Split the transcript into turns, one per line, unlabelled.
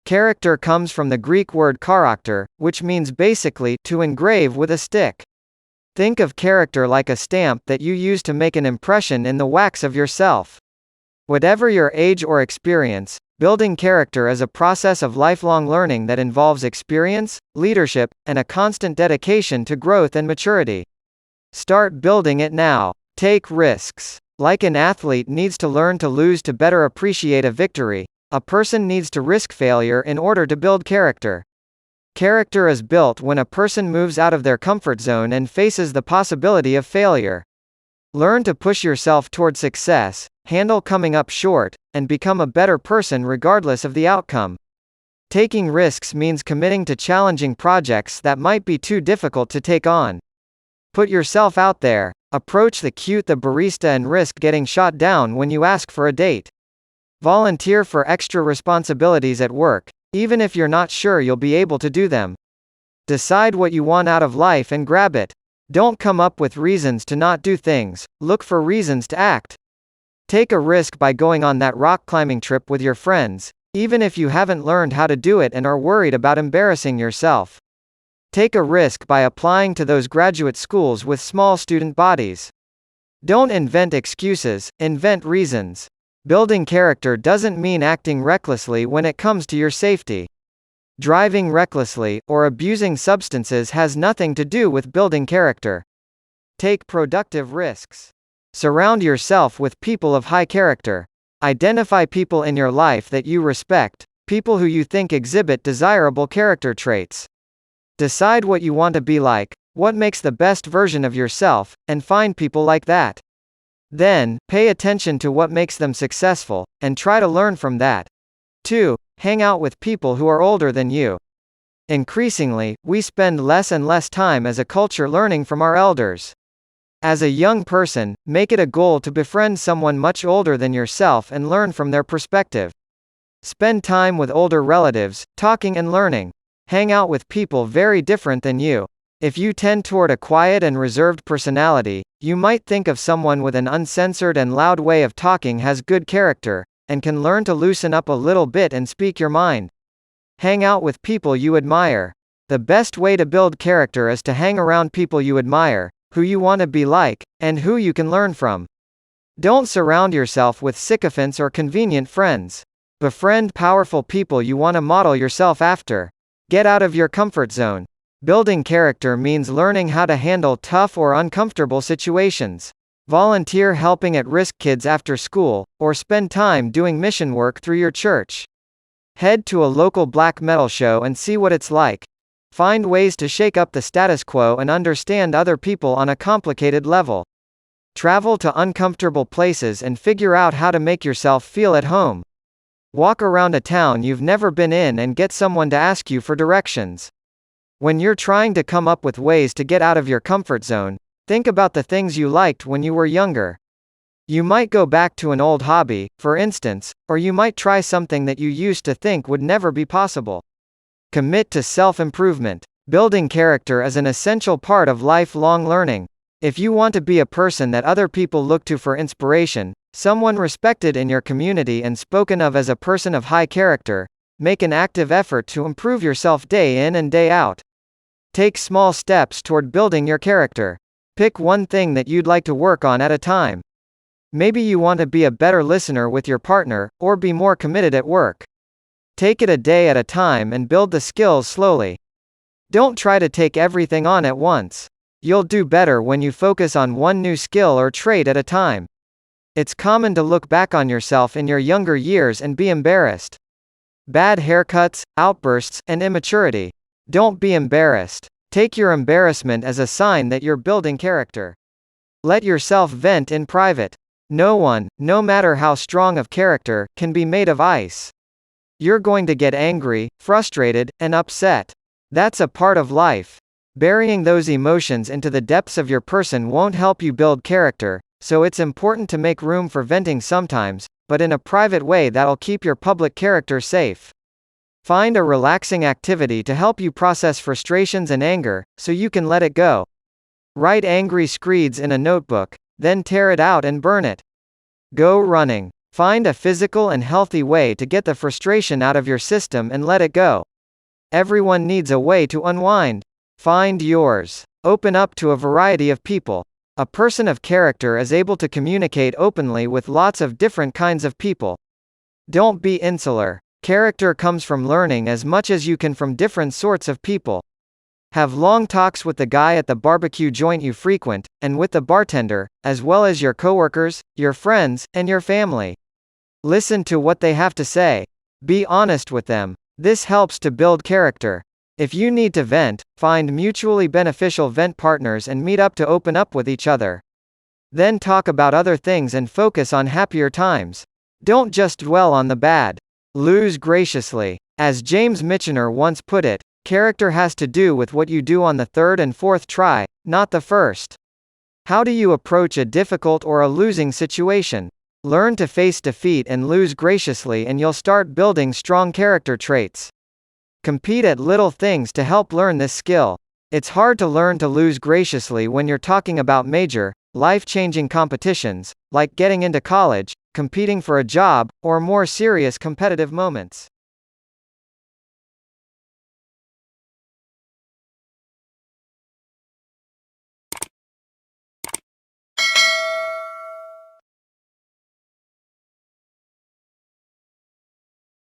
Character comes from the Greek word charakter, which means basically to engrave with a stick. Think of character like a stamp that you use to make an impression in the wax of yourself. Whatever your age or experience, building character is a process of lifelong learning that involves experience, leadership, and a constant dedication to growth and maturity. Start building it now. Take risks. Like an athlete needs to learn to lose to better appreciate a victory, a person needs to risk failure in order to build character. Character is built when a person moves out of their comfort zone and faces the possibility of failure. Learn to push yourself toward success, handle coming up short, and become a better person regardless of the outcome. Taking risks means committing to challenging projects that might be too difficult to take on. Put yourself out there, approach the barista and risk getting shot down when you ask for a date. Volunteer for extra responsibilities at work, even if you're not sure you'll be able to do them. Decide what you want out of life and grab it. Don't come up with reasons to not do things, look for reasons to act. Take a risk by going on that rock climbing trip with your friends, even if you haven't learned how to do it and are worried about embarrassing yourself. Take a risk by applying to those graduate schools with small student bodies. Don't invent excuses, invent reasons. Building character doesn't mean acting recklessly when it comes to your safety. Driving recklessly, or abusing substances has nothing to do with building character. Take productive risks. Surround yourself with people of high character. Identify people in your life that you respect, people who you think exhibit desirable character traits. Decide what you want to be like, what makes the best version of yourself, and find people like that. Then, pay attention to what makes them successful, and try to learn from that. 2. Hang out with people who are older than you. Increasingly, we spend less and less time as a culture learning from our elders. As a young person, make it a goal to befriend someone much older than yourself and learn from their perspective. Spend time with older relatives, talking and learning. Hang out with people very different than you. If you tend toward a quiet and reserved personality, you might think of someone with an uncensored and loud way of talking has good character, and can learn to loosen up a little bit and speak your mind. Hang out with people you admire. The best way to build character is to hang around people you admire, who you want to be like, and who you can learn from. Don't surround yourself with sycophants or convenient friends. Befriend powerful people you want to model yourself after. Get out of your comfort zone. Building character means learning how to handle tough or uncomfortable situations. Volunteer helping at-risk kids after school, or spend time doing mission work through your church. Head to a local black metal show and see what it's like. Find ways to shake up the status quo and understand other people on a complicated level. Travel to uncomfortable places and figure out how to make yourself feel at home. Walk around a town you've never been in and get someone to ask you for directions. When you're trying to come up with ways to get out of your comfort zone, think about the things you liked when you were younger. You might go back to an old hobby, for instance, or you might try something that you used to think would never be possible. Commit to self-improvement. Building character is an essential part of lifelong learning. If you want to be a person that other people look to for inspiration, someone respected in your community and spoken of as a person of high character, make an active effort to improve yourself day in and day out. Take small steps toward building your character. Pick one thing that you'd like to work on at a time. Maybe you want to be a better listener with your partner, or be more committed at work. Take it a day at a time and build the skills slowly. Don't try to take everything on at once. You'll do better when you focus on one new skill or trait at a time. It's common to look back on yourself in your younger years and be embarrassed. Bad haircuts, outbursts, and immaturity. Don't be embarrassed. Take your embarrassment as a sign that you're building character. Let yourself vent in private. No one, no matter how strong of character, can be made of ice. You're going to get angry, frustrated, and upset. That's a part of life. Burying those emotions into the depths of your person won't help you build character, so it's important to make room for venting sometimes, but in a private way that'll keep your public character safe. Find a relaxing activity to help you process frustrations and anger, so you can let it go. Write angry screeds in a notebook, then tear it out and burn it. Go running. Find a physical and healthy way to get the frustration out of your system and let it go. Everyone needs a way to unwind. Find yours. Open up to a variety of people. A person of character is able to communicate openly with lots of different kinds of people. Don't be insular. Character comes from learning as much as you can from different sorts of people. Have long talks with the guy at the barbecue joint you frequent, and with the bartender, as well as your coworkers, your friends, and your family. Listen to what they have to say. Be honest with them. This helps to build character. If you need to vent, find mutually beneficial vent partners and meet up to open up with each other. Then talk about other things and focus on happier times. Don't just dwell on the bad. Lose graciously. As James Michener once put it, character has to do with what you do on the third and fourth try, not the first. How do you approach a difficult or a losing situation? Learn to face defeat and lose graciously, and you'll start building strong character traits. Compete at little things to help learn this skill. It's hard to learn to lose graciously when you're talking about major, life-changing competitions, like getting into college, competing for a job, or more serious competitive moments.